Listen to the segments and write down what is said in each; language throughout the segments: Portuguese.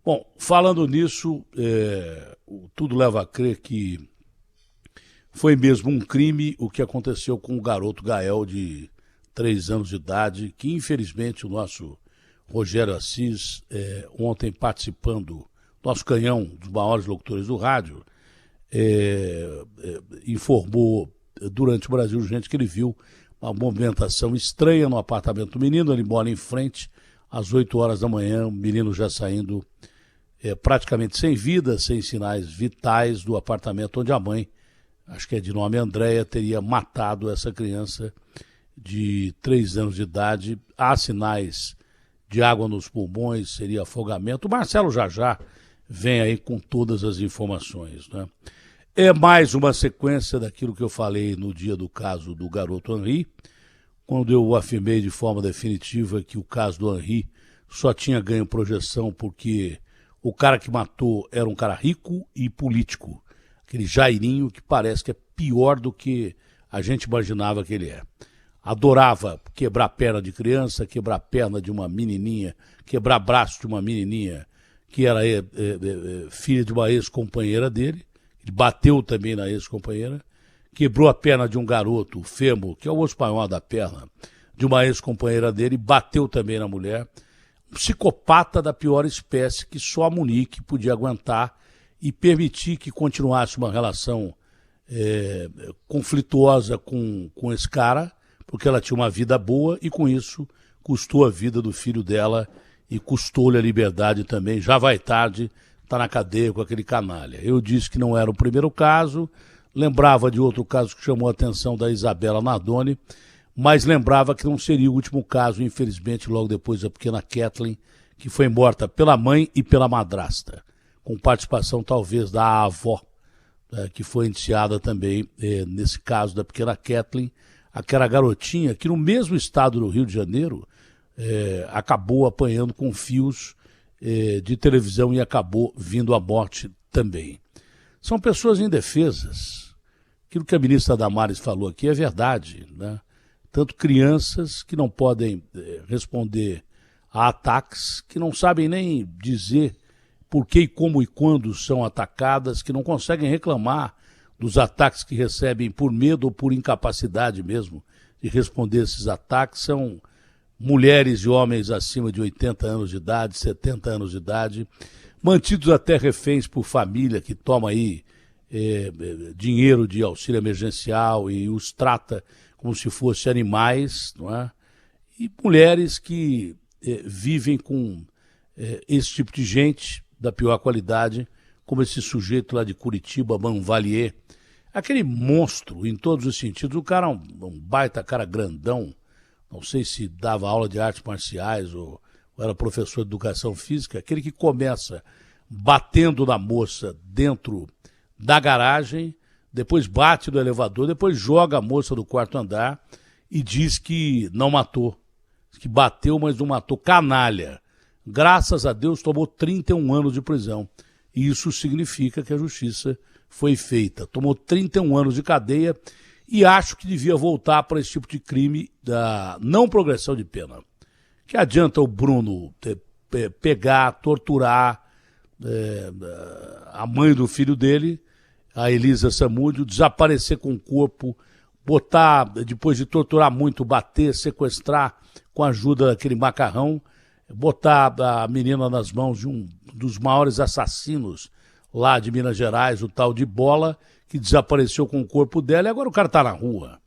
Bom, falando nisso, tudo leva a crer que foi mesmo um crime o que aconteceu com o garoto Gael, de 3 anos de idade, que infelizmente o nosso Rogério Assis, ontem participando, nosso canhão dos maiores locutores do rádio, informou durante o Brasil Urgente que ele viu uma movimentação estranha no apartamento do menino. Ele mora em frente, às 8 horas da manhã, o menino já saindo praticamente sem vida, sem sinais vitais do apartamento onde a mãe, acho que é de nome Andréia, teria matado essa criança de 3 anos de idade. Há sinais de água nos pulmões, seria afogamento. O Marcelo já vem aí com todas as informações, né? É mais uma sequência daquilo que eu falei no dia do caso do garoto Henri, quando eu afirmei de forma definitiva que o caso do Henri só tinha ganho projeção porque o cara que matou era um cara rico e político, aquele Jairinho que parece que é pior do que a gente imaginava que ele é. Adorava quebrar perna de criança, quebrar perna de uma menininha, quebrar braço de uma menininha que era filha de uma ex-companheira dele. Ele bateu também na ex-companheira, quebrou a perna de um garoto, o fêmur, que é o osso maior da perna, de uma ex-companheira dele, bateu também na mulher. Um psicopata da pior espécie que só a Monique podia aguentar e permitir que continuasse uma relação conflituosa com esse cara, porque ela tinha uma vida boa e com isso custou a vida do filho dela e custou-lhe a liberdade também. Já vai tarde, está na cadeia com aquele canalha. Eu disse que não era o primeiro caso, lembrava de outro caso que chamou a atenção da Isabela Nardoni, mas lembrava que não seria o último caso, infelizmente, logo depois da pequena Kathleen, que foi morta pela mãe e pela madrasta, com participação talvez da avó, que foi indiciada também nesse caso da pequena Kathleen, aquela garotinha que no mesmo estado do Rio de Janeiro acabou apanhando com fios de televisão e acabou vindo à morte também. São pessoas indefesas. Aquilo que a ministra Damares falou aqui é verdade, né? Tanto crianças que não podem responder a ataques, que não sabem nem dizer por que, como e quando são atacadas, que não conseguem reclamar dos ataques que recebem por medo ou por incapacidade mesmo de responder esses ataques. São mulheres e homens acima de 80 anos de idade, 70 anos de idade, mantidos até reféns por família que toma aí dinheiro de auxílio emergencial e os trata como se fossem animais, não é? E mulheres que vivem com esse tipo de gente da pior qualidade, como esse sujeito lá de Curitiba, Manvalier, aquele monstro em todos os sentidos. O cara é um baita cara grandão, não sei se dava aula de artes marciais ou era professor de educação física, aquele que começa batendo na moça dentro da garagem, depois bate no elevador, depois joga a moça do 4º andar e diz que não matou, que bateu, mas não matou. Canalha. Graças a Deus tomou 31 anos de prisão. E isso significa que a justiça foi feita. Tomou 31 anos de cadeia e acho que devia voltar para esse tipo de crime da não progressão de pena. Que adianta o Bruno pegar, torturar a mãe do filho dele, a Elisa Samúdio, desaparecer com o corpo, botar, depois de torturar muito, bater, sequestrar com a ajuda daquele macarrão, botar a menina nas mãos de um dos maiores assassinos lá de Minas Gerais, o tal de Bola, que desapareceu com o corpo dela e agora o cara está na rua.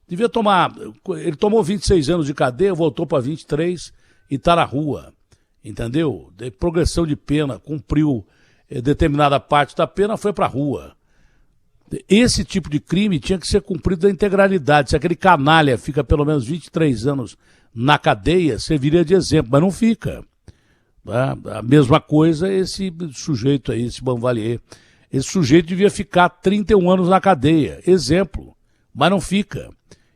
Devia tomar... Ele tomou 26 anos de cadeia, voltou para 23 e está na rua, entendeu? De progressão de pena, cumpriu determinada parte da pena, foi para a rua. Esse tipo de crime tinha que ser cumprido da integralidade. Se aquele canalha fica pelo menos 23 anos na cadeia, serviria de exemplo, mas não fica. A mesma coisa esse sujeito aí, esse Manvalier. Esse sujeito devia ficar 31 anos na cadeia, exemplo, mas não fica.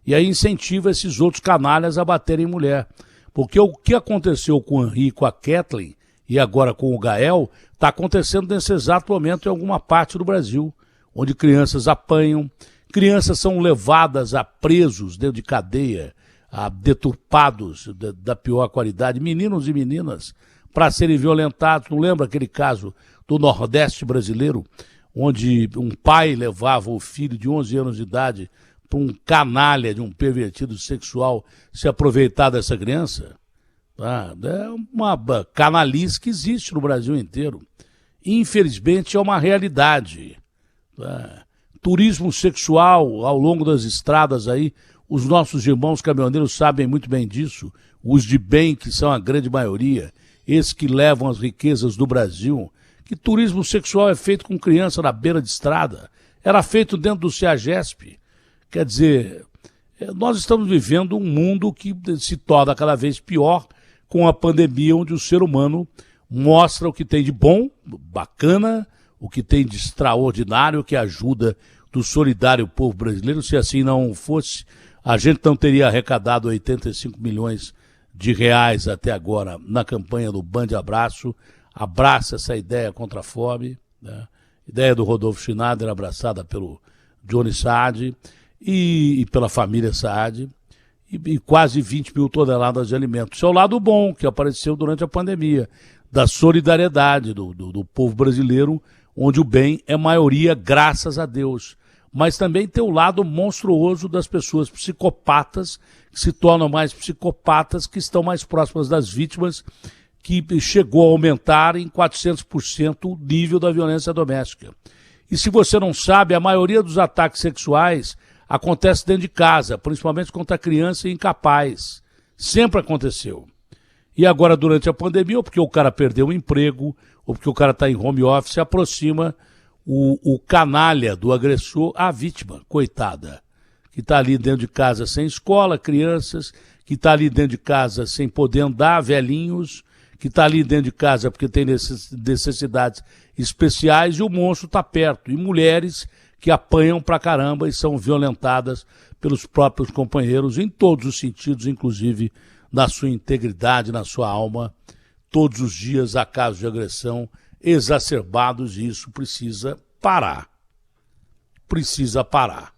E aí incentiva esses outros canalhas a baterem mulher. Porque o que aconteceu com o Henri, com a Kathleen e agora com o Gael, está acontecendo nesse exato momento em alguma parte do Brasil, onde crianças apanham, crianças são levadas a presos dentro de cadeia, a deturpados da pior qualidade, meninos e meninas para serem violentados. Não lembra aquele caso do Nordeste brasileiro, onde um pai levava o filho de 11 anos de idade para um canalha de um pervertido sexual se aproveitar dessa criança? É uma canalice que existe no Brasil inteiro. Infelizmente é uma realidade. Turismo sexual ao longo das estradas aí, os nossos irmãos caminhoneiros sabem muito bem disso, os de bem, que são a grande maioria, esses que levam as riquezas do Brasil. Que turismo sexual é feito com criança na beira de estrada? Era feito dentro do CEAGESP. Quer dizer, nós estamos vivendo um mundo que se torna cada vez pior com a pandemia, onde o ser humano mostra o que tem de bom, bacana, o que tem de extraordinário, que ajuda do solidário povo brasileiro. Se assim não fosse, a gente não teria arrecadado 85 milhões de reais até agora na campanha do Band Abraço. Abraça essa ideia contra a fome, né? Ideia do Rodolfo Schneider, abraçada pelo Johnny Saad e pela família Saad, e quase 20 mil toneladas de alimentos. Isso é o lado bom que apareceu durante a pandemia, da solidariedade do povo brasileiro, onde o bem é maioria, graças a Deus. Mas também tem o lado monstruoso das pessoas psicopatas, que se tornam mais psicopatas, que estão mais próximas das vítimas, que chegou a aumentar em 400% o nível da violência doméstica. E se você não sabe, a maioria dos ataques sexuais acontece dentro de casa, principalmente contra criança e incapaz. Sempre aconteceu. E agora, durante a pandemia, ou porque o cara perdeu o emprego, ou porque o cara está em home office, aproxima o canalha do agressor à vítima, coitada, que está ali dentro de casa sem escola, crianças, que está ali dentro de casa sem poder andar, velhinhos, que está ali dentro de casa porque tem necessidades especiais, e o monstro está perto. E mulheres que apanham pra caramba e são violentadas pelos próprios companheiros em todos os sentidos, inclusive na sua integridade, na sua alma. Todos os dias há casos de agressão exacerbados e isso precisa parar. Precisa parar.